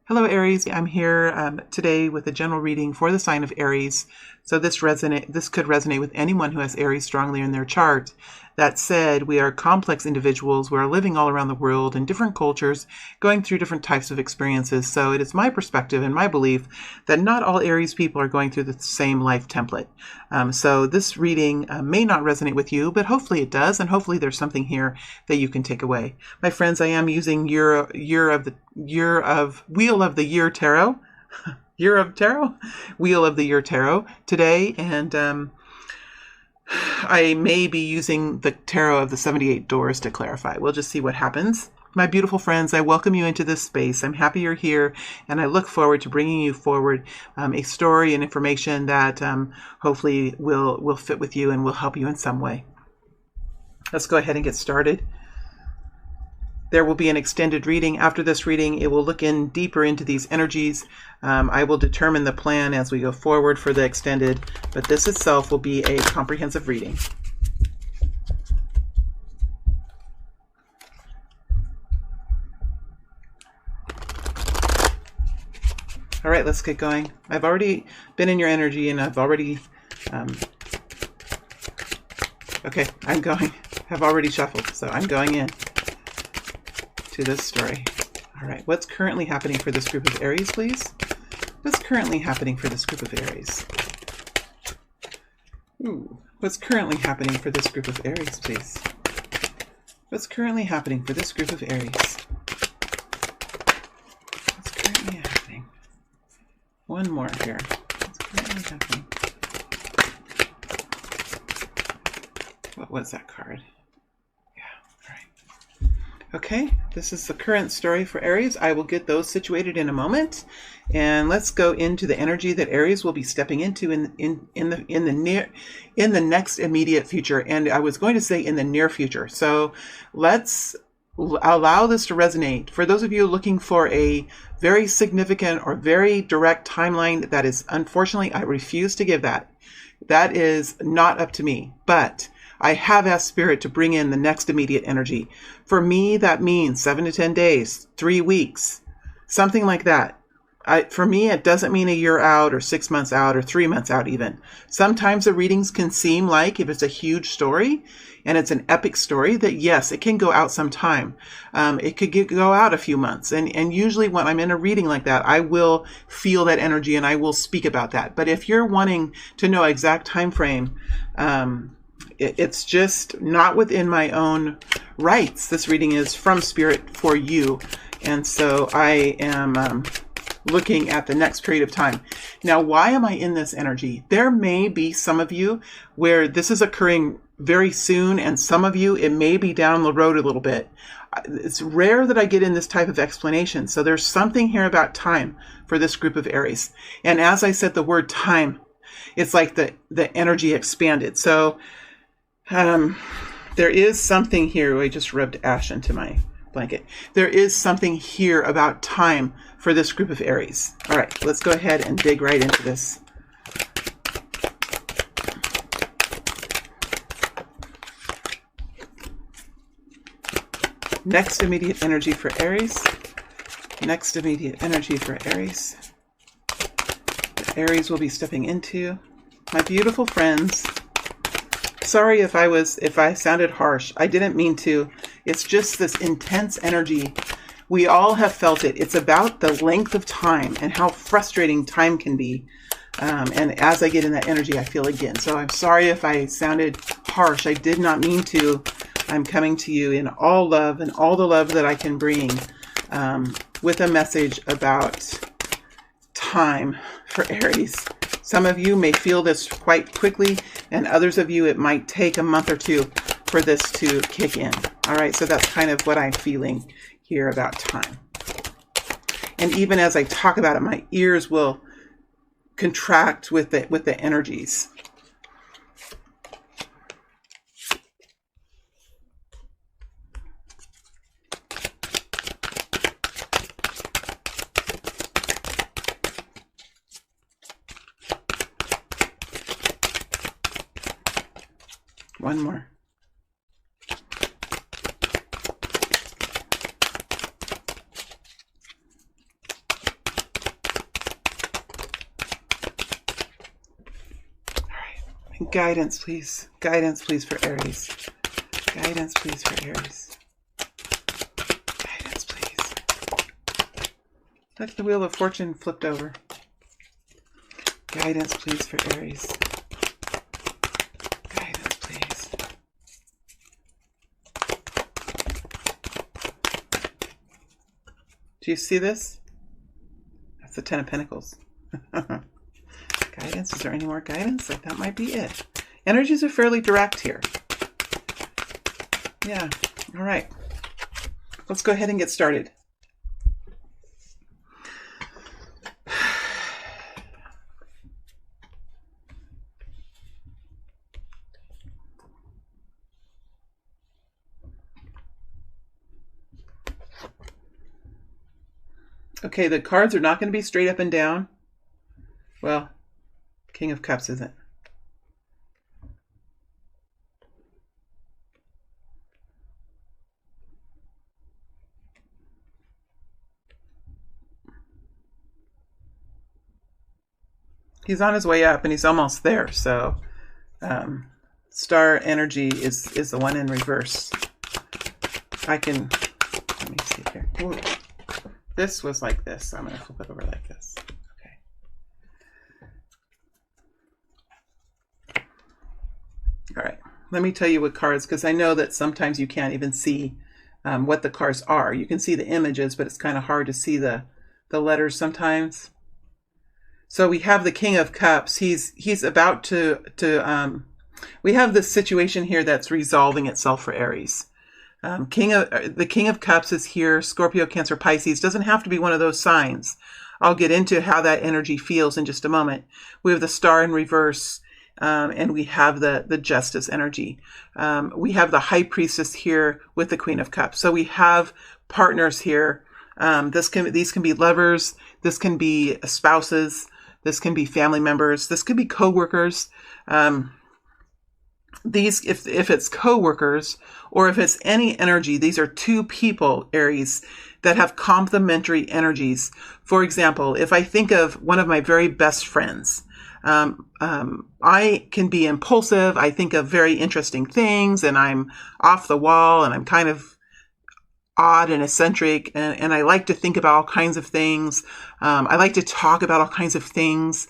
Hello, Aries. I'm here today with a general reading for the sign of Aries. So this could resonate with anyone who has Aries strongly in their chart. That said, we are complex individuals. We're living all around the world in different cultures, going through different types of experiences. So it is my perspective and my belief that not all Aries people are going through the same life template. So this reading may not resonate with you, but hopefully it does, and hopefully there's something here that you can take away. My friends, I am using Wheel of the Year Tarot, Year of Tarot, Wheel of the Year Tarot today, and I may be using the Tarot of the 78 Doors to clarify. We'll just see what happens. My beautiful friends, I welcome you into this space. I'm happy you're here, and I look forward to bringing you forward a story and information that hopefully will fit with you and will help you in some way. Let's go ahead and get started. There will be an extended reading. After this reading, it will look in deeper into these energies. I will determine the plan as we go forward for the extended, but this itself will be a comprehensive reading. All right, let's get going. I've already been in your energy, and I've already... okay, I'm going. I've already shuffled, so I'm going in to this story. All right, what's currently happening for this group of Aries, please? What's currently happening for this group of Aries? Ooh, what's currently happening for this group of Aries, please? What's currently happening for this group of Aries? What's currently happening? One more here. What's currently happening? What was that card? Okay, this is the current story for Aries. I will get those situated in a moment, and let's go into the energy that Aries will be stepping into in the next immediate future. And I was going to say in the near future. So let's allow this to resonate. For those of you looking for a very significant or very direct timeline, that is, unfortunately, I refuse to give that. That is not up to me, but I have asked Spirit to bring in the next immediate energy. For me, that means 7 to 10 days, 3 weeks, something like that. For me, it doesn't mean a year out or 6 months out or 3 months out even. Sometimes the readings can seem like, if it's a huge story and it's an epic story, that yes, it can go out some time. It could go out a few months. And usually when I'm in a reading like that, I will feel that energy and I will speak about that. But if you're wanting to know exact time frame, it's just not within my own rights. This reading is from Spirit for you. And so I am looking at the next period of time. Now, why am I in this energy? There may be some of you where this is occurring very soon, and some of you, it may be down the road a little bit. It's rare that I get in this type of explanation. So there's something here about time for this group of Aries. And as I said the word time, it's like the energy expanded. So there is something here. I just rubbed ash into my blanket. There is something here about time for this group of Aries. All right, let's go ahead and dig right into this. Next immediate energy for Aries. Next immediate energy for Aries. The Aries will be stepping into. My beautiful friends, sorry if I sounded harsh. I didn't mean to. It's just this intense energy. We all have felt it. It's about the length of time and how frustrating time can be. And as I get in that energy, I feel again. So I'm sorry if I sounded harsh. I did not mean to. I'm coming to you in all love and all the love that I can bring with a message about time for Aries. Some of you may feel this quite quickly, and others of you, it might take a month or two for this to kick in. All right, so that's kind of what I'm feeling here about time. And even as I talk about it, my ears will contract with the energies. One more. Guidance, please. Guidance, please, for Aries. Guidance, please, for Aries. Guidance, please. Look, the Wheel of Fortune flipped over. Guidance, please, for Aries. Guidance, please. Do you see this? That's the Ten of Pentacles. Guidance. Is there any more guidance? Like, that might be it. Energies are fairly direct here. Yeah. All right. Let's go ahead and get started. Okay, the cards are not going to be straight up and down. Well, King of Cups isn't. He's on his way up and he's almost there. So star energy is the one in reverse. Let me see here. Ooh. This was like this. So I'm going to flip it over like this. All right, let me tell you what cards, because I know that sometimes you can't even see what the cards are. You can see the images, but it's kind of hard to see the letters sometimes. So we have the King of Cups. He's about to we have this situation here that's resolving itself for Aries. The King of Cups is here. Scorpio, Cancer, Pisces. Doesn't have to be one of those signs. I'll get into how that energy feels in just a moment. We have the Star in reverse. And we have the Justice energy. We have the High Priestess here with the Queen of Cups. So we have partners here. These can be lovers. This can be spouses. This can be family members. This could be co-workers. If it's co-workers or if it's any energy, these are two people, Aries, that have complementary energies. For example, if I think of one of my very best friends, I can be impulsive. I think of very interesting things and I'm off the wall and I'm kind of odd and eccentric and I like to think about all kinds of things. I like to talk about all kinds of things.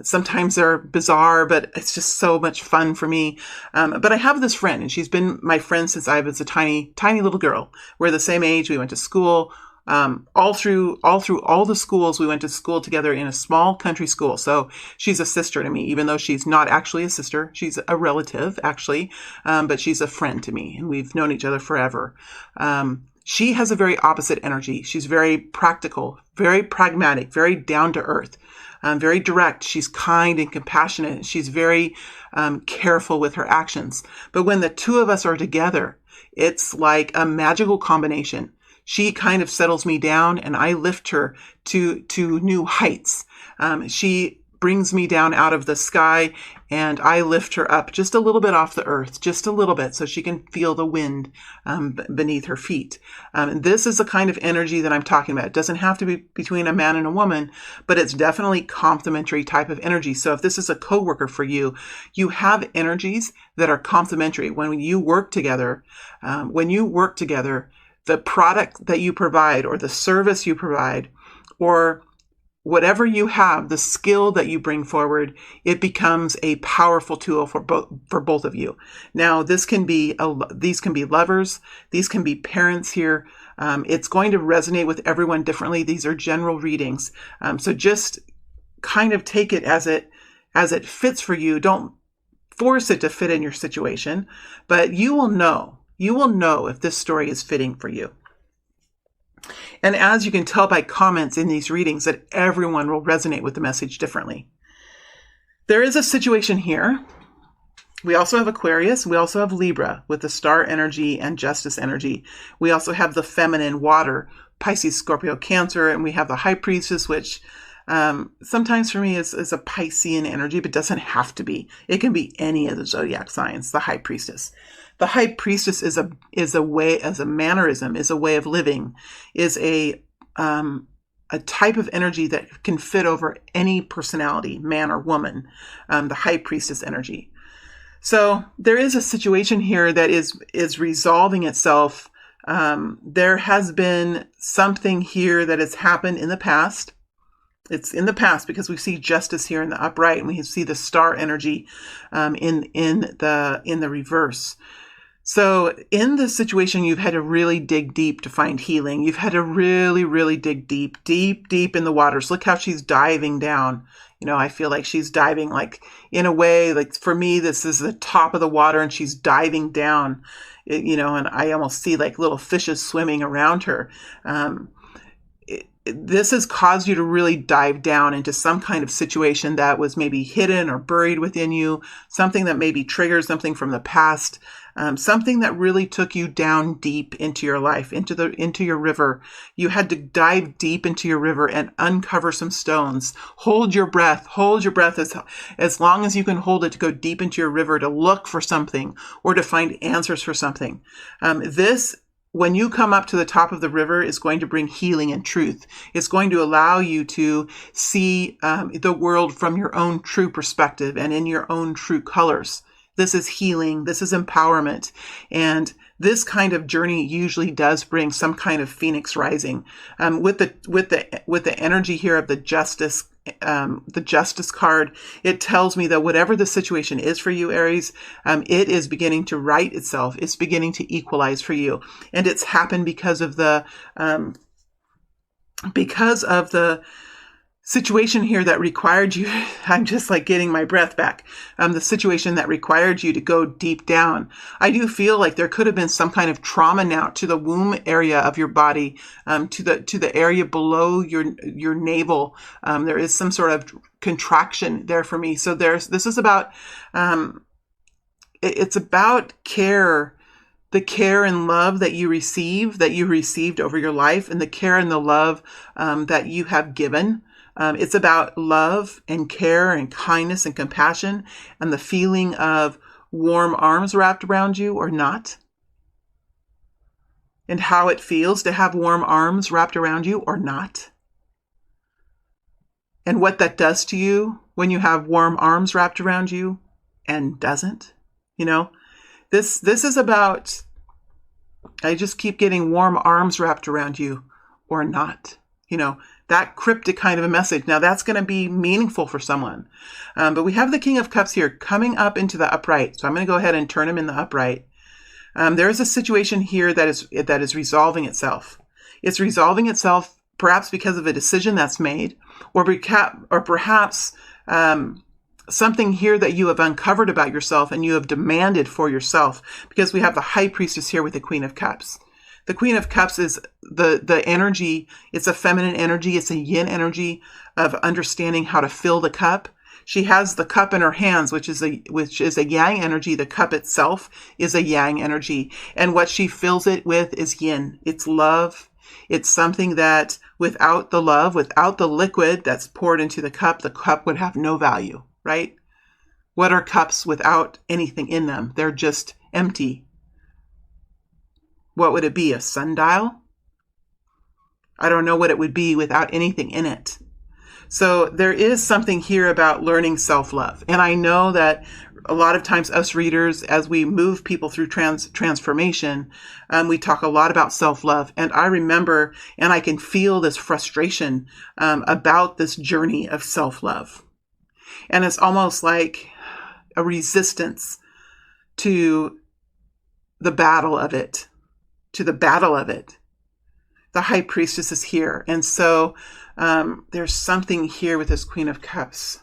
Sometimes they're bizarre, but it's just so much fun for me. But I have this friend and she's been my friend since I was a tiny little girl. We're the same age. We went to school. All through all the schools, we went to school together in a small country school. So she's a sister to me, even though she's not actually a sister. She's a relative, actually, but she's a friend to me, and we've known each other forever. She has a very opposite energy. She's very practical, very pragmatic, very down to earth, very direct. She's kind and compassionate. She's very careful with her actions. But when the two of us are together, it's like a magical combination. She kind of settles me down and I lift her to new heights. She brings me down out of the sky and I lift her up just a little bit off the earth, just a little bit, so she can feel the wind beneath her feet. This is the kind of energy that I'm talking about. It doesn't have to be between a man and a woman, but it's definitely complementary type of energy. So if this is a coworker for you, you have energies that are complementary. When you work together, the product that you provide or the service you provide or whatever you have, the skill that you bring forward, it becomes a powerful tool for both of you. Now, these can be lovers, these can be parents here. It's going to resonate with everyone differently. These are general readings. So just kind of take it as it fits for you. Don't force it to fit in your situation, but you will know. You will know if this story is fitting for you. And as you can tell by comments in these readings, that everyone will resonate with the message differently. There is a situation here. We also have Aquarius. We also have Libra with the Star energy and Justice energy. We also have the feminine water, Pisces, Scorpio, Cancer, and we have the High Priestess, which sometimes for me is a Piscean energy, but doesn't have to be. It can be any of the zodiac signs, the High Priestess. The High Priestess is a way, as a mannerism, is a way of living, is a a type of energy that can fit over any personality, man or woman, the high priestess energy. So there is a situation here that is resolving itself. There has been something here that has happened in the past. It's in the past because we see justice here in the upright, and we see the star energy in the reverse. So in this situation, you've had to really dig deep to find healing. You've had to really, really dig deep in the waters. Look how she's diving down. You know, I feel like she's diving, like, in a way, like, for me, this is the top of the water and she's diving down, you know, and I almost see like little fishes swimming around her. This has caused you to really dive down into some kind of situation that was maybe hidden or buried within you, something that maybe triggered something from the past, something that really took you down deep into your life, into your river. You had to dive deep into your river and uncover some stones. Hold your breath as long as you can hold it, to go deep into your river to look for something or to find answers for something. When you come up to the top of the river, is going to bring healing and truth. It's going to allow you to see the world from your own true perspective and in your own true colors. This is healing. This is empowerment. And this kind of journey usually does bring some kind of phoenix rising. With the energy here of the justice card, it tells me that whatever the situation is for you, Aries, it is beginning to right itself. It's beginning to equalize for you, and it's happened because of the situation here that required you. I'm just like getting my breath back. The situation that required you to go deep down. I do feel like there could have been some kind of trauma now to the womb area of your body, to the area below your navel. There is some sort of contraction there for me. So this is about, it's about care. The care and love that you received over your life, and the care and the love that you have given. It's about love and care and kindness and compassion, and the feeling of warm arms wrapped around you or not. And how it feels to have warm arms wrapped around you or not. And what that does to you when you have warm arms wrapped around you and doesn't. You know, this is about, I just keep getting warm arms wrapped around you or not. You know, that cryptic kind of a message. Now that's going to be meaningful for someone. But we have the King of Cups here coming up into the upright. So I'm going to go ahead and turn him in the upright. There is a situation here that is resolving itself. It's resolving itself perhaps because of a decision that's made, or perhaps something here that you have uncovered about yourself and you have demanded for yourself, because we have the High Priestess here with the Queen of Cups. The Queen of Cups is the energy. It's a feminine energy. It's a yin energy of understanding how to fill the cup. She has the cup in her hands, which is a yang energy. The cup itself is a yang energy. And what she fills it with is yin. It's love. It's something that without the love, without the liquid that's poured into the cup would have no value, right? What are cups without anything in them? They're just empty. What would it be? A sundial? I don't know what it would be without anything in it. So there is something here about learning self-love. And I know that a lot of times us readers, as we move people through transformation, we talk a lot about self-love. And I remember, and I can feel this frustration about this journey of self-love. And it's almost like a resistance to the battle of it. The High Priestess is here. And so there's something here with this Queen of Cups.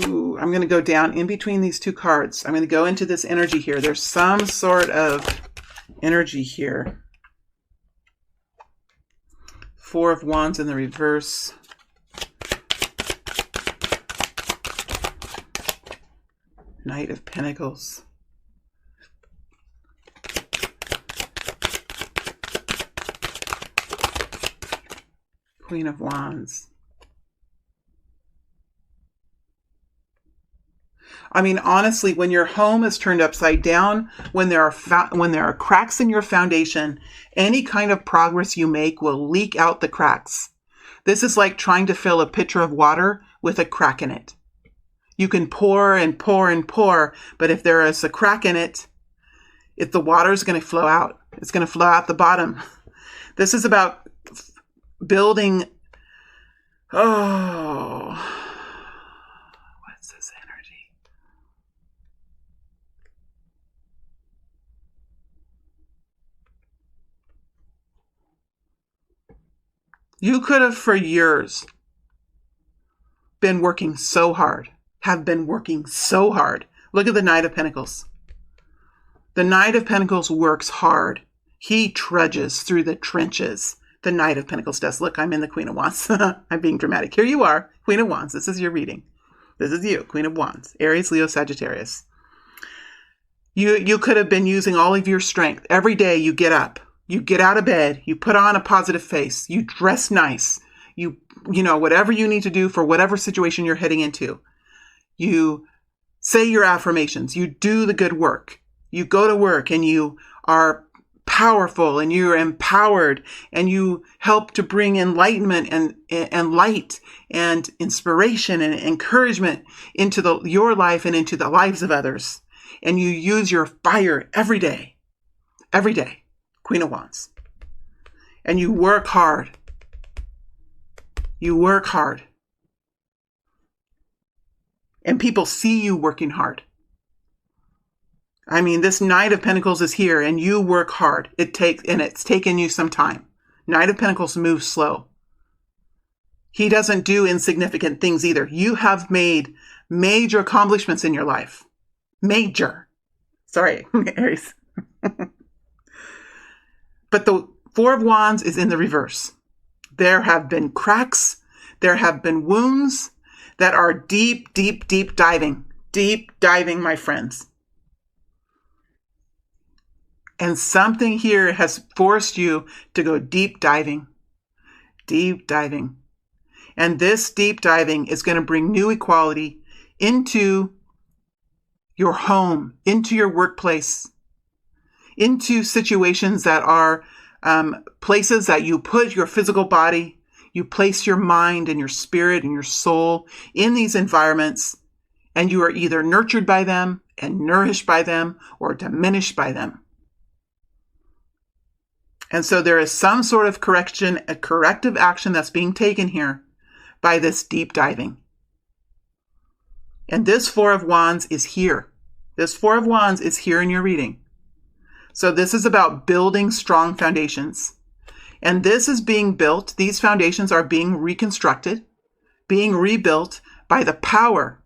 Ooh, I'm going to go down in between these two cards. I'm going to go into this energy here. There's some sort of energy here. Four of Wands in the reverse. Knight of Pentacles. Queen of Wands. I mean, honestly, when your home is turned upside down, when there are cracks in your foundation, any kind of progress you make will leak out the cracks. This is like trying to fill a pitcher of water with a crack in it. You can pour and pour and pour, but if there is a crack in it, the water is going to flow out. It's going to flow out the bottom. This is about building. Oh, what's this energy? You could have for years been working so hard, have been working so hard. Look at the Knight of Pentacles. The Knight of Pentacles works hard. He trudges through the trenches. The Knight of Pentacles does. Look, I'm in the Queen of Wands. I'm being dramatic. Here you are, Queen of Wands. This is your reading. This is you, Queen of Wands. Aries, Leo, Sagittarius. You could have been using all of your strength. Every day you get up. You get out of bed. You put on a positive face. You dress nice. You know, whatever you need to do for whatever situation you're heading into. You say your affirmations. You do the good work. You go to work and you are powerful and you're empowered and you help to bring enlightenment and light and inspiration and encouragement into your life and into the lives of others. And you use your fire every day, Queen of Wands. And you work hard. You work hard. And people see you working hard. I mean, this Knight of Pentacles is here and you work hard. It's taken you some time. Knight of Pentacles moves slow. He doesn't do insignificant things either. You have made major accomplishments in your life. Major. Sorry, Aries. But the Four of Wands is in the reverse. There have been cracks. There have been wounds that are deep, deep, deep diving. Deep diving, my friends. And something here has forced you to go deep diving. Deep diving. And this deep diving is going to bring new equality into your home, into your workplace, into situations that are places that you put your physical body, you place your mind and your spirit and your soul in these environments, and you are either nurtured by them and nourished by them or diminished by them. And so there is some sort of corrective action that's being taken here by this deep diving. And this Four of Wands is here. This Four of Wands is here in your reading. So this is about building strong foundations. And this is being built. These foundations are being reconstructed, being rebuilt by the power.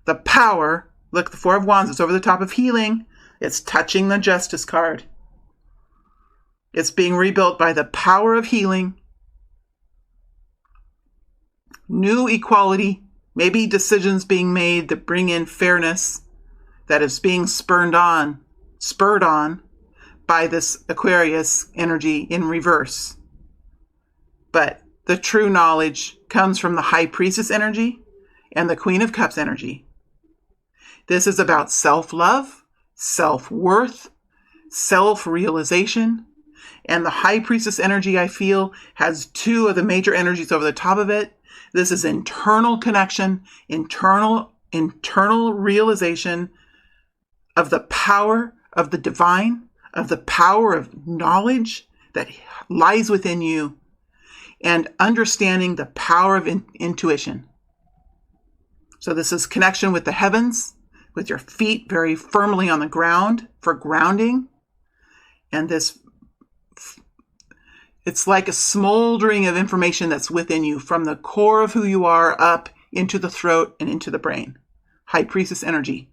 The power, look, the Four of Wands is over the top of healing. It's touching the Justice card. It's being rebuilt by the power of healing. New equality, maybe decisions being made that bring in fairness, that is being spurred on by this Aquarius energy in reverse. But the true knowledge comes from the High Priestess energy and the Queen of Cups energy. This is about self-love, self-worth, self-realization. And the High Priestess energy, I feel, has two of the major energies over the top of it. This is internal connection, internal realization of the power of the divine, of the power of knowledge that lies within you, and understanding the power of intuition. So this is connection with the heavens, with your feet very firmly on the ground for grounding. And it's like a smoldering of information that's within you from the core of who you are up into the throat and into the brain. High Priestess energy.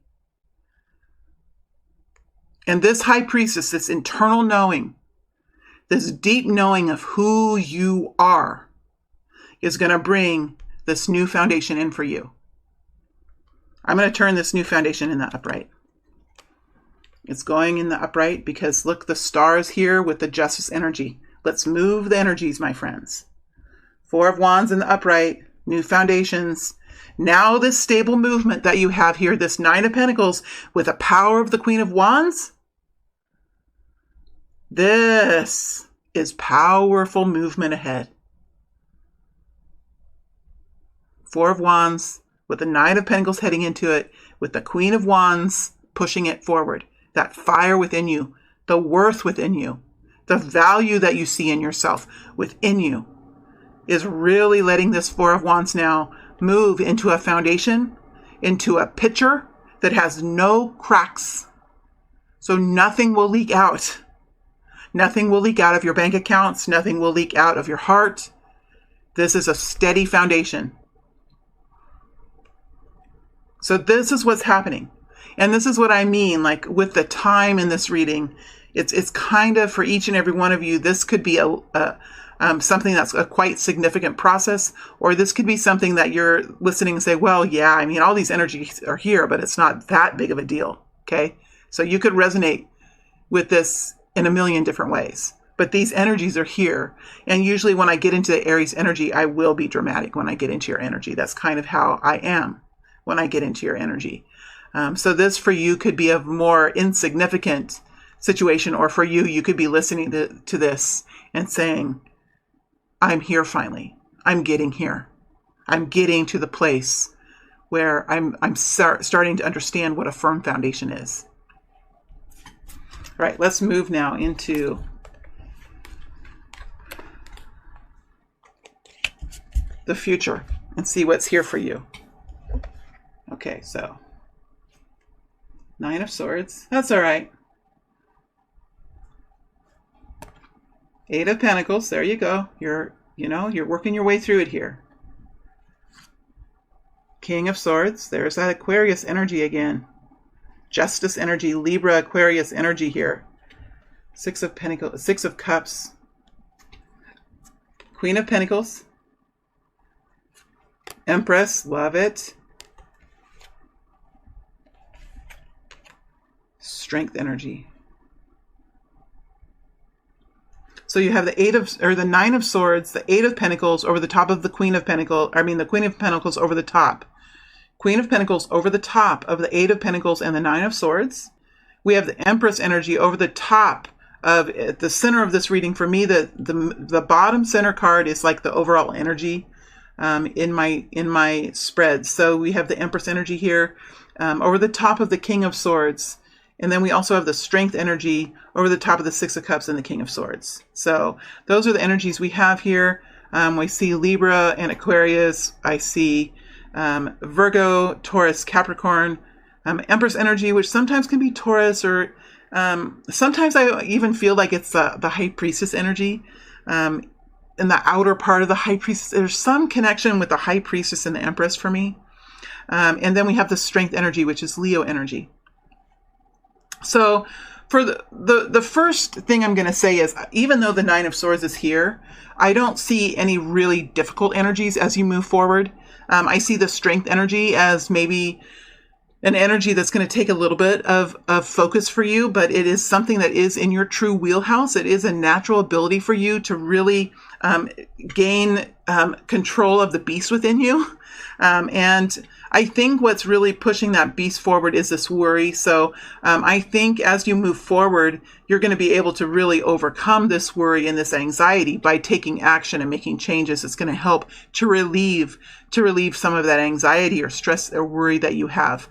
And this High Priestess, this internal knowing, this deep knowing of who you are, is going to bring this new foundation in for you. I'm going to turn this new foundation in the upright. It's going in the upright because look, the stars here with the Justice energy. Let's move the energies, my friends. Four of Wands in the upright, new foundations. Now this stable movement that you have here, this Nine of Pentacles with the power of the Queen of Wands, this is powerful movement ahead. Four of Wands with the Nine of Pentacles heading into it, with the Queen of Wands pushing it forward. That fire within you, the worth within you, the value that you see in yourself within you is really letting this Four of Wands now move into a foundation, into a pitcher that has no cracks. So nothing will leak out. Nothing will leak out of your bank accounts. Nothing will leak out of your heart. This is a steady foundation. So this is what's happening. And this is what I mean, like with the time in this reading, it's kind of for each and every one of you, this could be something that's a quite significant process, or this could be something that you're listening and say, well, yeah, I mean, all these energies are here, but it's not that big of a deal. Okay. So you could resonate with this in a million different ways, but these energies are here. And usually when I get into the Aries energy, I will be dramatic when I get into your energy. That's kind of how I am when I get into your energy. So this for you could be a more insignificant situation, or for you, you could be listening to this and saying, I'm here finally. I'm getting here. I'm getting to the place where I'm starting to understand what a firm foundation is. All right, let's move now into the future and see what's here for you. Okay, so Nine of Swords. That's all right. Eight of Pentacles. There you go. You're working your way through it here. King of Swords. There's that Aquarius energy again. Justice energy, Libra, Aquarius energy here. Six of Pentacles, Six of Cups. Queen of Pentacles. Empress. Love it. Strength energy. So you have the Nine of Swords, the Eight of Pentacles over the top of the Queen of Pentacles. The Queen of Pentacles over the top. Queen of Pentacles over the top of the Eight of Pentacles and the Nine of Swords. We have the Empress energy over the top of the center of this reading. For me, the bottom center card is like the overall energy in my spread. So we have the Empress energy here over the top of the King of Swords. And then we also have the Strength energy over the top of the Six of Cups and the King of Swords. So those are the energies we have here. We see Libra and Aquarius. I see Virgo, Taurus, Capricorn, Empress energy, which sometimes can be Taurus, or sometimes I even feel like it's the High Priestess energy. In the outer part of the High Priestess, there's some connection with the High Priestess and the Empress for me. And then we have the Strength energy, which is Leo energy. So for the first thing I'm going to say is, even though the Nine of Swords is here, I don't see any really difficult energies as you move forward. I see the Strength energy as maybe an energy that's going to take a little bit of focus for you, but it is something that is in your true wheelhouse. It is a natural ability for you to really gain control of the beast within you. And I think what's really pushing that beast forward is this worry. So I think as you move forward, you're going to be able to really overcome this worry and this anxiety by taking action and making changes. It's going to help to relieve some of that anxiety or stress or worry that you have.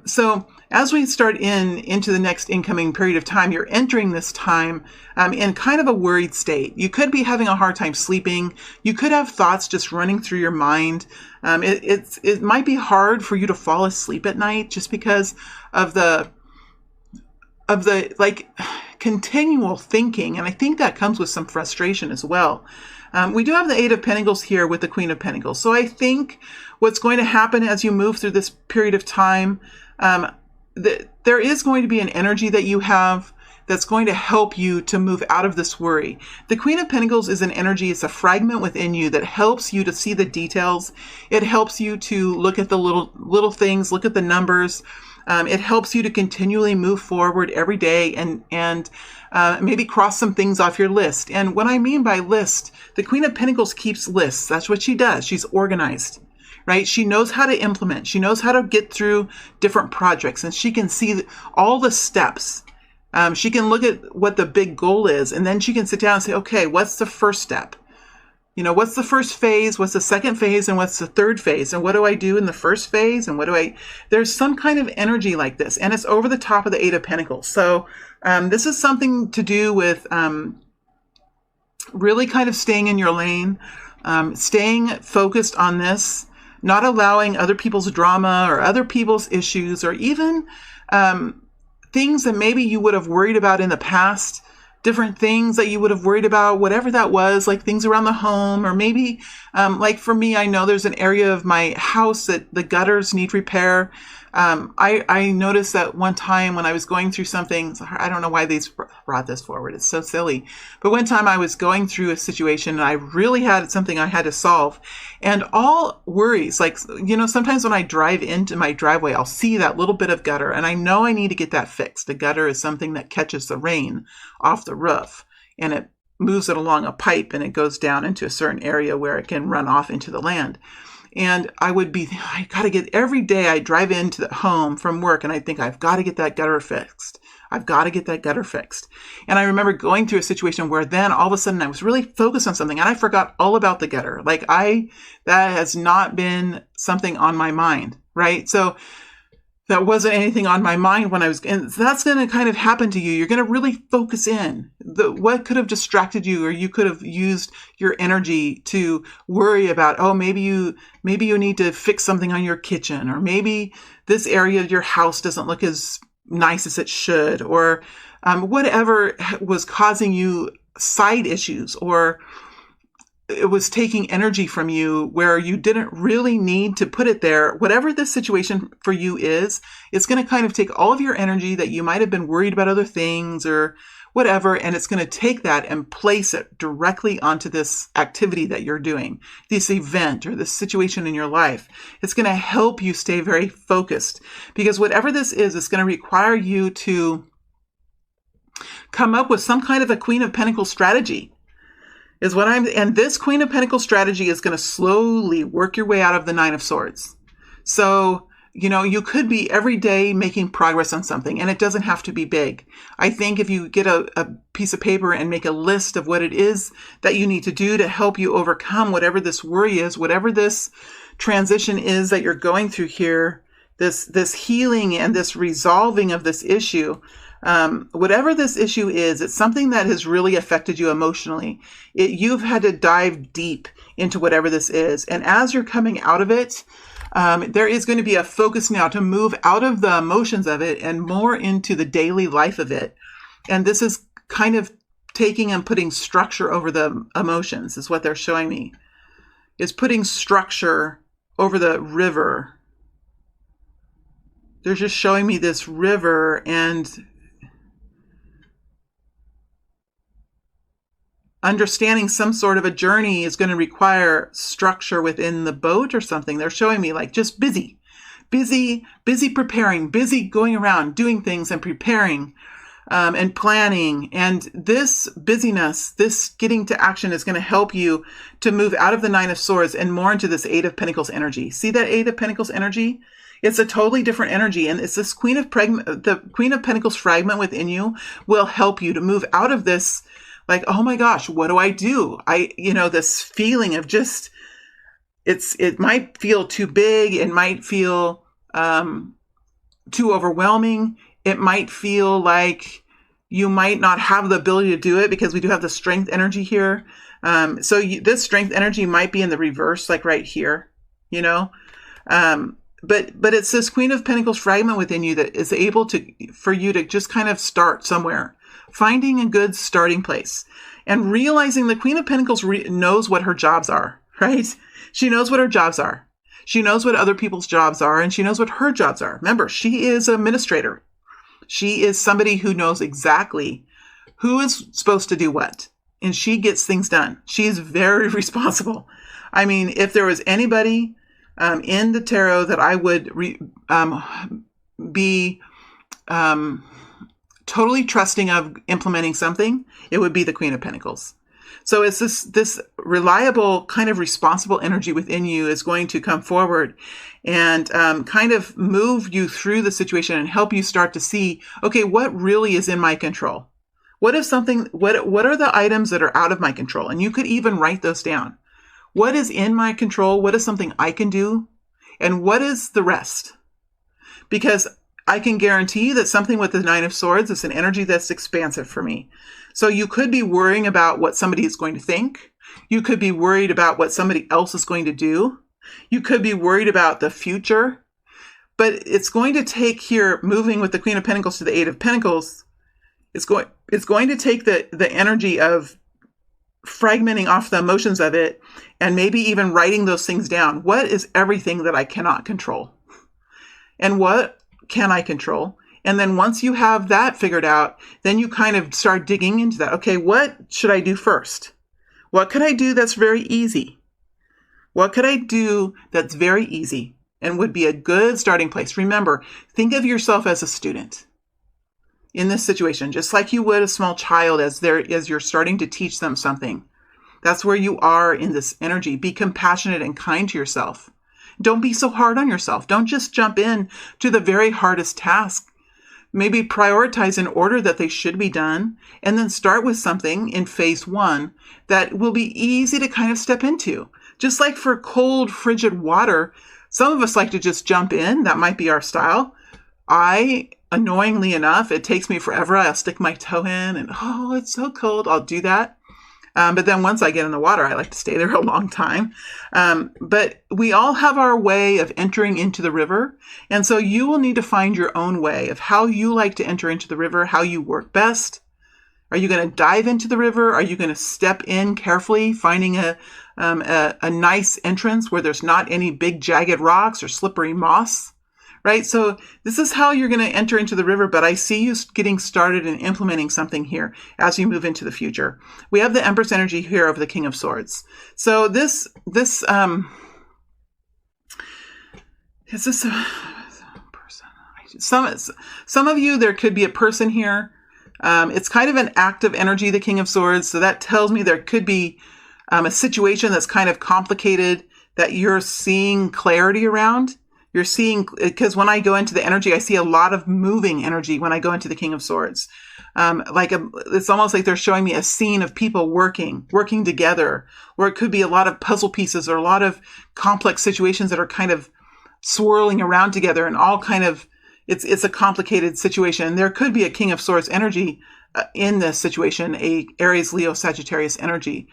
So as we start into the next incoming period of time, you're entering this time in kind of a worried state. You could be having a hard time sleeping. You could have thoughts just running through your mind. It might be hard for you to fall asleep at night just because of the like continual thinking. And I think that comes with some frustration as well. We do have the Eight of Pentacles here with the Queen of Pentacles. So I think what's going to happen as you move through this period of time, there is going to be an energy that you have that's going to help you to move out of this worry. The Queen of Pentacles is an energy, it's a fragment within you that helps you to see the details. It helps you to look at the little things, look at the numbers. It helps you to continually move forward every day and maybe cross some things off your list. And what I mean by list, the Queen of Pentacles keeps lists. That's what she does. She's organized, right? She knows how to implement. She knows how to get through different projects, and she can see all the steps. She can look at what the big goal is, and then she can sit down and say, okay, what's the first step? What's the first phase? What's the second phase? And what's the third phase? And what do I do in the first phase? And there's some kind of energy like this, and it's over the top of the Eight of Pentacles. So this is something to do with really kind of staying in your lane, staying focused on this, not allowing other people's drama or other people's issues, or even things that maybe you would have worried about in the past, different things that you would have worried about, whatever that was, like things around the home, or maybe like for me, I know there's an area of my house that the gutters need repair. I noticed that one time when I was going through something, I don't know why they brought this forward. It's so silly. But one time I was going through a situation and I really had something I had to solve. And all worries, like, sometimes when I drive into my driveway, I'll see that little bit of gutter and I know I need to get that fixed. The gutter is something that catches the rain off the roof and it moves it along a pipe and it goes down into a certain area where it can run off into the land. And I got to get, every day I drive into the home from work and I think, I've got to get that gutter fixed. I've got to get that gutter fixed. And I remember going through a situation where then all of a sudden I was really focused on something and I forgot all about the gutter. That has not been something on my mind, right? So that wasn't anything on my mind when I was, and that's going to kind of happen to you. You're going to really focus in. What could have distracted you, or you could have used your energy to worry about, maybe you need to fix something on your kitchen, or maybe this area of your house doesn't look as nice as it should, or whatever was causing you side issues, or it was taking energy from you where you didn't really need to put it there. Whatever this situation for you is, it's going to kind of take all of your energy that you might have been worried about other things or whatever, and it's going to take that and place it directly onto this activity that you're doing, this event or this situation in your life. It's going to help you stay very focused, because whatever this is, it's going to require you to come up with some kind of a Queen of Pentacles strategy. And this Queen of Pentacles strategy is going to slowly work your way out of the Nine of Swords. So, you could be every day making progress on something, and it doesn't have to be big. I think if you get a piece of paper and make a list of what it is that you need to do to help you overcome whatever this worry is, whatever this transition is that you're going through here, this healing and this resolving of this issue, whatever this issue is, it's something that has really affected you emotionally. You've had to dive deep into whatever this is. And as you're coming out of it, there is going to be a focus now to move out of the emotions of it and more into the daily life of it. And this is kind of taking and putting structure over the emotions, is what they're showing me, is putting structure over the river. They're just showing me this river, and understanding some sort of a journey is going to require structure within the boat or something. They're showing me just busy preparing, busy going around doing things and preparing and planning. And this busyness, this getting to action is going to help you to move out of the Nine of Swords and more into this Eight of Pentacles energy. See that Eight of Pentacles energy? It's a totally different energy. And it's this the Queen of Pentacles fragment within you will help you to move out of this, oh my gosh, what do I do? This feeling of just, it might feel too big. It might feel too overwhelming. It might feel like you might not have the ability to do it, because we do have the strength energy here. This strength energy might be in the reverse, right here, but it's this Queen of Pentacles fragment within you that is able for you to just kind of start somewhere, finding a good starting place, and realizing the Queen of Pentacles knows what her jobs are, right? She knows what her jobs are. She knows what other people's jobs are, and she knows what her jobs are. Remember, she is an administrator. She is somebody who knows exactly who is supposed to do what, and she gets things done. She is very responsible. I mean, if there was anybody in the tarot that I would be totally trusting of implementing something, it would be the Queen of Pentacles. So it's this reliable, kind of responsible energy within you is going to come forward and kind of move you through the situation and help you start to see, okay, what really is in my control? What are the items that are out of my control? And you could even write those down. What is in my control? What is something I can do? And what is the rest? Because I can guarantee that something with the Nine of Swords is an energy that's expansive for me. So you could be worrying about what somebody is going to think. You could be worried about what somebody else is going to do. You could be worried about the future. But it's going to take here, moving with the Queen of Pentacles to the Eight of Pentacles, it's going to take the energy of fragmenting off the emotions of it and maybe even writing those things down. What is everything that I cannot control? And what can I control? And then once you have that figured out, then you kind of start digging into that. Okay, what should I do first? What could I do that's very easy? What could I do that's very easy and would be a good starting place? Remember, think of yourself as a student in this situation, just like you would a small child as you're starting to teach them something. That's where you are in this energy. Be compassionate and kind to yourself. Don't be so hard on yourself. Don't just jump in to the very hardest task. Maybe prioritize in order that they should be done, and then start with something in phase one that will be easy to kind of step into. Just like for cold, frigid water, some of us like to just jump in. That might be our style. Annoyingly enough, it takes me forever. I'll stick my toe in and, oh, it's so cold. I'll do that. But then once I get in the water, I like to stay there a long time. But we all have our way of entering into the river. And so you will need to find your own way of how you like to enter into the river, how you work best. Are you going to dive into the river? Are you going to step in carefully, finding a nice entrance where there's not any big jagged rocks or slippery moss? Right? So this is how you're going to enter into the river, but I see you getting started and implementing something here as you move into the future. We have the Empress energy here of the King of Swords. So this is this a person? Some of you, there could be a person here. It's kind of an active energy, the King of Swords. So that tells me there could be a situation that's kind of complicated that you're seeing clarity around. You're seeing, because when I go into the energy, I see a lot of moving energy when I go into the King of Swords. It's almost like they're showing me a scene of people working together, or it could be a lot of puzzle pieces or a lot of complex situations that are kind of swirling around together and all kind of, it's a complicated situation. There could be a King of Swords energy in this situation, a Aries, Leo, Sagittarius energy.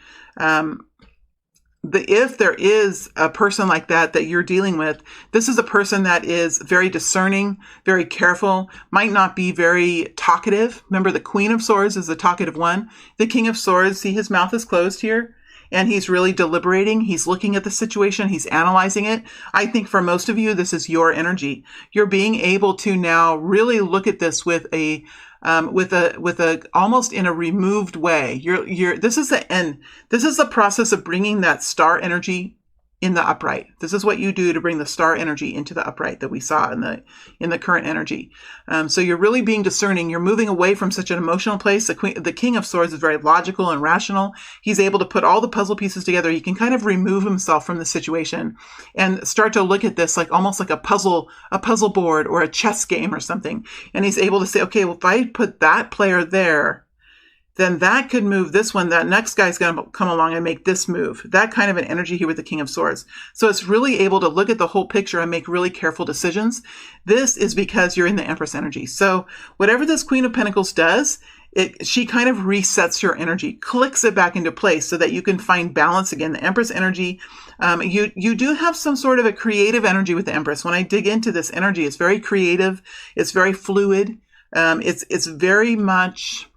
If there is a person like that you're dealing with, this is a person that is very discerning, very careful, might not be very talkative. Remember, the Queen of Swords is the talkative one. The King of Swords, see his mouth is closed here, and he's really deliberating. He's looking at the situation. He's analyzing it. I think for most of you, this is your energy. You're being able to now really look at this with a almost in a removed way. This is the end. This is the process of bringing that star energy in the upright. This is what you do to bring the star energy into the upright that we saw in the current energy. So you're really being discerning. You're moving away from such an emotional place. The King of Swords is very logical and rational. He's able to put all the puzzle pieces together. He can kind of remove himself from the situation and start to look at this like almost like a puzzle board or a chess game or something. And he's able to say, okay, well, if I put that player there, then that could move this one. That next guy's going to come along and make this move. That kind of an energy here with the King of Swords. So it's really able to look at the whole picture and make really careful decisions. This is because you're in the Empress energy. So whatever this Queen of Pentacles does, she kind of resets your energy, clicks it back into place so that you can find balance again. The Empress energy, you do have some sort of a creative energy with the Empress. When I dig into this energy, it's very creative. It's very fluid. It's very much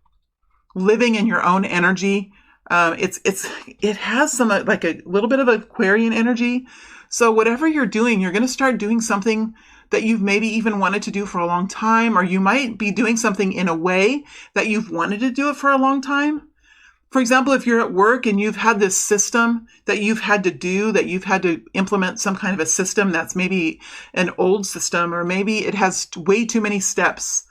living in your own energy. It has some like a little bit of Aquarian energy. So whatever you're doing, you're going to start doing something that you've maybe even wanted to do for a long time, or you might be doing something in a way that you've wanted to do it for a long time. For example, if you're at work and you've had this system that you've had to do, that you've had to implement some kind of a system that's maybe an old system, or maybe it has way too many steps.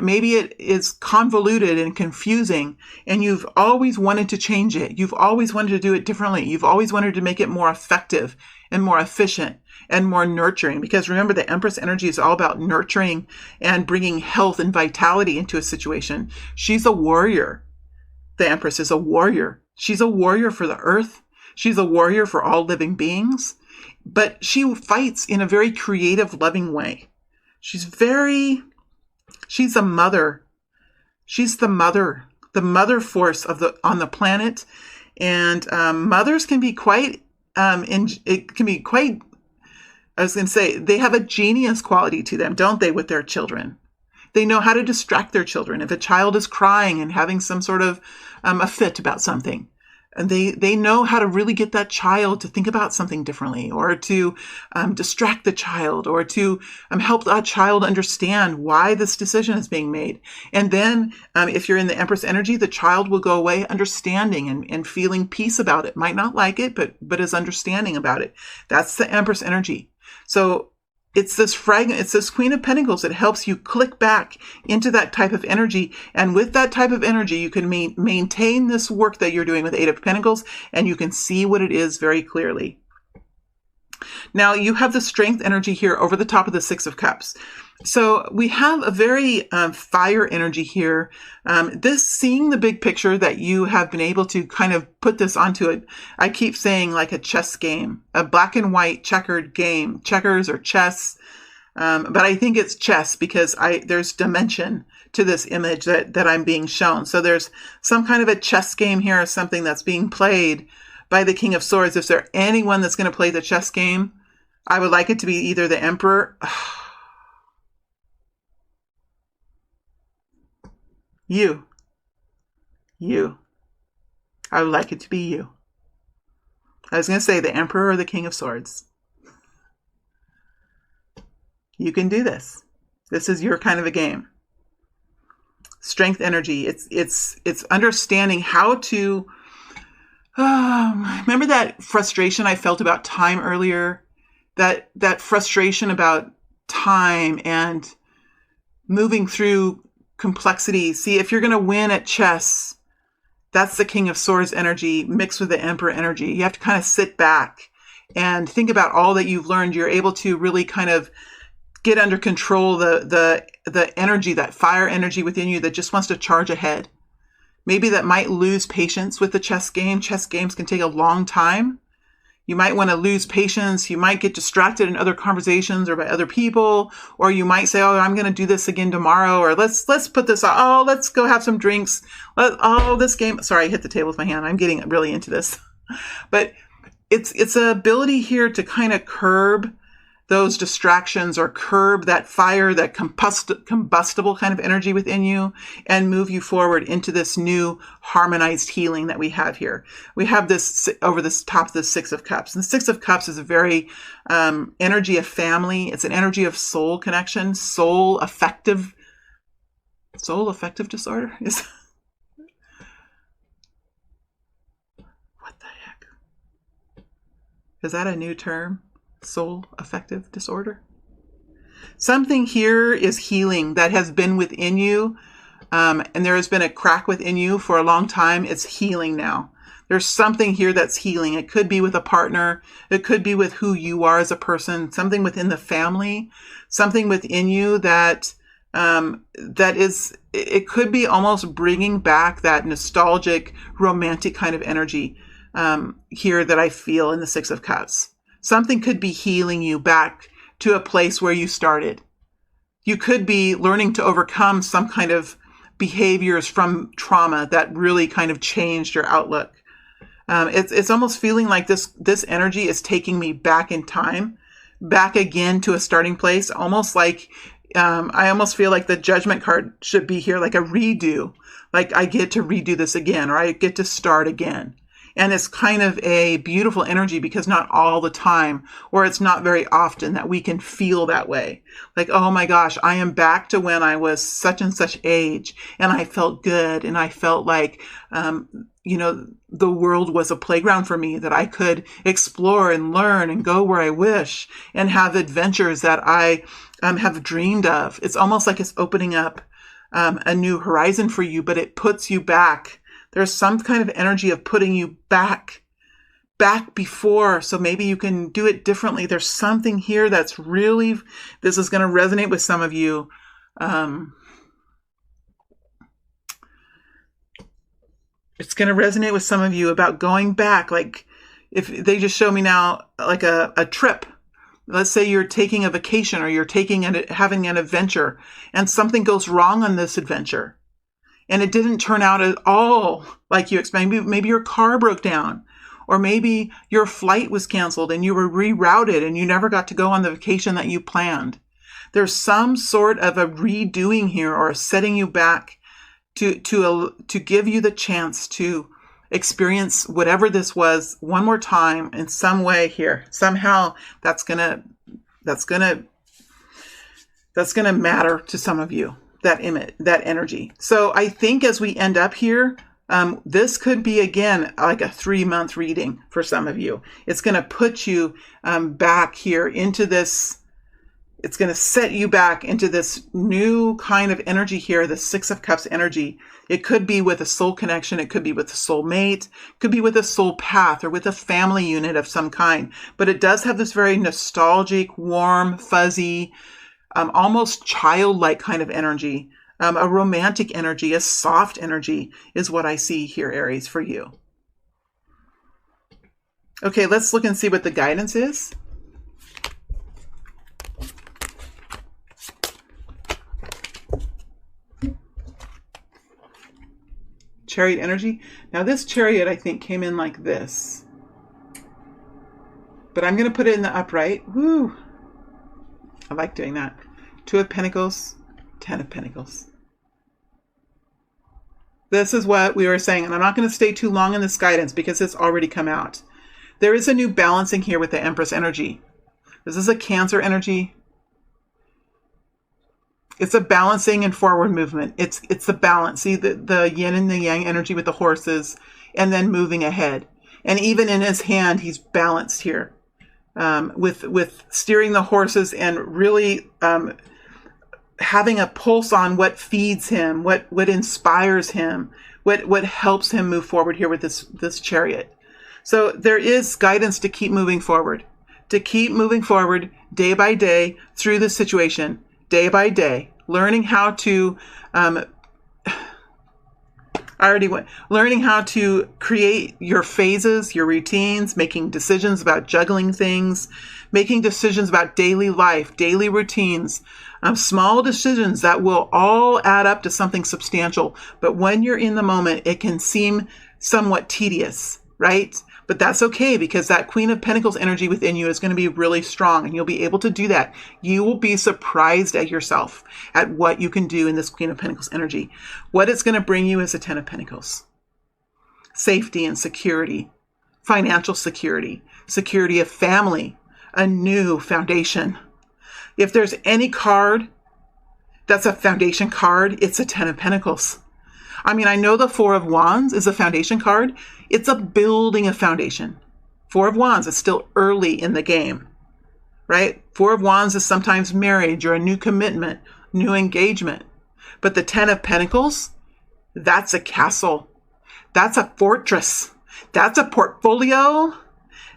Maybe it is convoluted and confusing, and you've always wanted to change it. You've always wanted to do it differently. You've always wanted to make it more effective and more efficient and more nurturing. Because remember, the Empress energy is all about nurturing and bringing health and vitality into a situation. She's a warrior. The Empress is a warrior. She's a warrior for the earth. She's a warrior for all living beings. But she fights in a very creative, loving way. She's a mother. She's the mother force on the planet. And mothers can be quite, I was going to say, they have a genius quality to them, don't they, with their children? They know how to distract their children. If a child is crying and having some sort of a fit about something, and they know how to really get that child to think about something differently, or to distract the child, or to help that child understand why this decision is being made. And then if you're in the Empress energy, the child will go away understanding and feeling peace about it. Might not like it, but is understanding about it. That's the Empress energy. So it's this Queen of Pentacles that helps you click back into that type of energy. And with that type of energy, you can maintain this work that you're doing with Eight of Pentacles, and you can see what it is very clearly. Now, you have the Strength energy here over the top of the Six of Cups. So we have a very fire energy here. Seeing the big picture that you have been able to kind of put this onto it. I keep saying like a chess game, a black and white checkered game, checkers or chess. But I think it's chess because there's dimension to this image that I'm being shown. So there's some kind of a chess game here, or something that's being played by the King of Swords. If there's anyone that's going to play the chess game, I would like it to be either the Emperor. You. I would like it to be you. I was going to say the Emperor or the King of Swords. You can do this. This is your kind of a game. Strength energy. It's understanding how to. Remember that frustration I felt about time earlier? That frustration about time and moving through complexity. See, if you're going to win at chess, that's the King of Swords energy mixed with the Emperor energy. You have to kind of sit back and think about all that you've learned. You're able to really kind of get under control the energy, that fire energy within you that just wants to charge ahead. Maybe that might lose patience with the chess game. Chess games can take a long time. You might want to lose patience. You might get distracted in other conversations or by other people, or you might say, "Oh, I'm going to do this again tomorrow," or let's put this off. Oh, let's go have some drinks. This game. Sorry, I hit the table with my hand. I'm getting really into this, but it's an ability here to kind of curb those distractions or curb that fire, that combustible kind of energy within you, and move you forward into this new harmonized healing that we have here. We have this over this top of the Six of Cups. And the Six of Cups is a very energy of family. It's an energy of soul connection, soul affective disorder. What the heck? Is that a new term? Soul affective disorder. Something here is healing that has been within you, and there has been a crack within you for a long time. It's healing now. There's something here that's healing. It could be with a partner. It could be with who you are as a person. Something within the family. Something within you that is. It could be almost bringing back that nostalgic, romantic kind of energy here that I feel in the Six of Cups. Something could be healing you back to a place where you started. You could be learning to overcome some kind of behaviors from trauma that really kind of changed your outlook. It's almost feeling like this energy is taking me back in time, back again to a starting place. Almost like I almost feel like the Judgment card should be here, like a redo. Like I get to redo this again, or I get to start again. And it's kind of a beautiful energy because not all the time, or it's not very often that we can feel that way. Like, oh my gosh, I am back to when I was such and such age and I felt good. And I felt like, the world was a playground for me that I could explore and learn and go where I wish and have adventures that I have dreamed of. It's almost like it's opening up a new horizon for you, but it puts you back. There's some kind of energy of putting you back before, so maybe you can do it differently. There's something here that's really, this is going to resonate with some of you. It's going to resonate with some of you about going back. Like if they just show me now, like a trip. Let's say you're taking a vacation or you're having an adventure and something goes wrong on this adventure and it didn't turn out at all like you expected. Maybe your car broke down, or maybe your flight was canceled and you were rerouted and you never got to go on the vacation that you planned. There's some sort of a redoing here or setting you back to give you the chance to experience whatever this was one more time in some way here. Somehow that's gonna matter to some of you, that energy. So I think as we end up here, this could be, again, like a 3-month reading for some of you. It's going to put you back here into this. It's going to set you back into this new kind of energy here, the 6 of Cups energy. It could be with a soul connection. It could be with a soul mate. It could be with a soul path or with a family unit of some kind. But it does have this very nostalgic, warm, fuzzy, almost childlike kind of energy. A romantic energy, a soft energy is what I see here, Aries, for you. Okay, let's look and see what the guidance is. Chariot energy. Now this chariot, I think, came in like this. But I'm going to put it in the upright. Woo! I like doing that. 2 of Pentacles, 10 of Pentacles. This is what we were saying, and I'm not going to stay too long in this guidance because it's already come out. There is a new balancing here with the Empress energy. This is a Cancer energy. It's a balancing and forward movement. It's the balance. See the yin and the yang energy with the horses, and then moving ahead. And even in his hand, he's balanced here with steering the horses and really having a pulse on what feeds him, what inspires him, what helps him move forward here with this chariot. So there is guidance to keep moving forward, day by day through this situation, day by day, learning how to learning how to create your phases, your routines, making decisions about juggling things, making decisions about daily life, daily routines, small decisions that will all add up to something substantial. But when you're in the moment, it can seem somewhat tedious, right? But that's okay, because that Queen of Pentacles energy within you is going to be really strong, and you'll be able to do that. You will be surprised at yourself at what you can do in this Queen of Pentacles energy. What it's going to bring you is a 10 of Pentacles. Safety and security, financial security, security of family, a new foundation. If there's any card that's a foundation card, it's a 10 of Pentacles. I mean, I know the 4 of Wands is a foundation card. It's a building of foundation. 4 of Wands is still early in the game, right? 4 of Wands is sometimes marriage or a new commitment, new engagement. But the 10 of Pentacles, that's a castle. That's a fortress. That's a portfolio.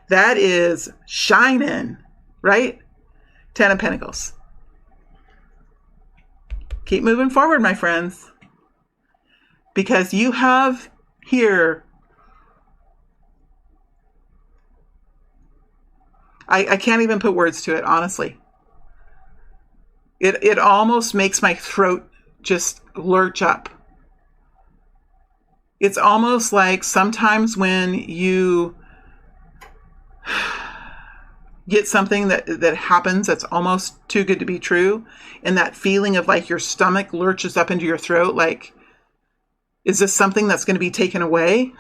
That is shining, right? 10 of Pentacles. Keep moving forward, my friends. Because you have here, I can't even put words to it, honestly. It almost makes my throat just lurch up. It's almost like sometimes when you get something that happens that's almost too good to be true, and that feeling of like your stomach lurches up into your throat, like, is this something that's going to be taken away?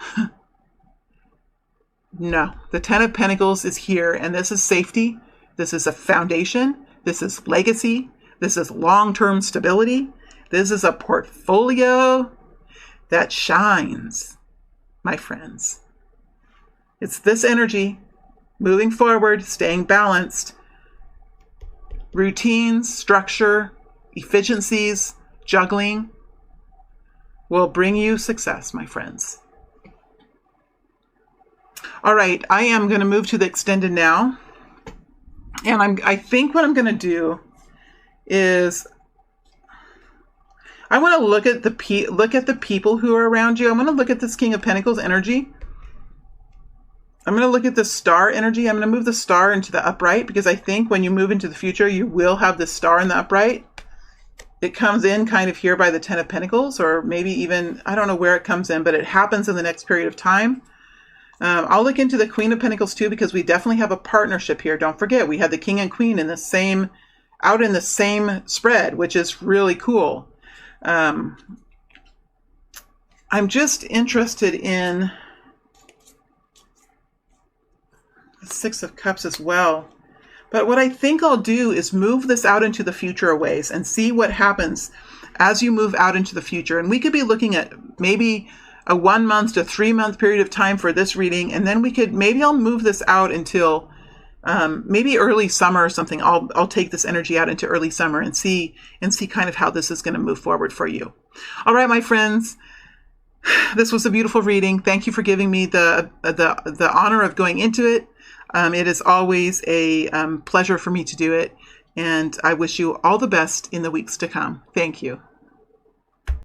No, the 10 of Pentacles is here, and this is safety. This is a foundation. This is legacy. This is long-term stability. This is a portfolio that shines, my friends. It's this energy, moving forward, staying balanced, routines, structure, efficiencies, juggling, will bring you success, my friends. All right, I am going to move to the extended now. And I think what I'm going to do is I want to look at the people who are around you. I want to look at this King of Pentacles energy. I'm going to look at the star energy. I'm going to move the star into the upright because I think when you move into the future, you will have the star in the upright. It comes in kind of here by the 10 of Pentacles, or maybe even, I don't know where it comes in, but it happens in the next period of time. I'll look into the Queen of Pentacles too, because we definitely have a partnership here. Don't forget, we had the King and Queen in the same, out in the same spread, which is really cool. I'm just interested in the Six of Cups as well. But what I think I'll do is move this out into the future a ways and see what happens as you move out into the future. And we could be looking at maybe a 1 month to 3 month period of time for this reading. And then maybe I'll move this out until maybe early summer or something. I'll take this energy out into early summer and see kind of how this is going to move forward for you. All right, my friends, this was a beautiful reading. Thank you for giving me the honor of going into it. It is always a pleasure for me to do it. And I wish you all the best in the weeks to come. Thank you.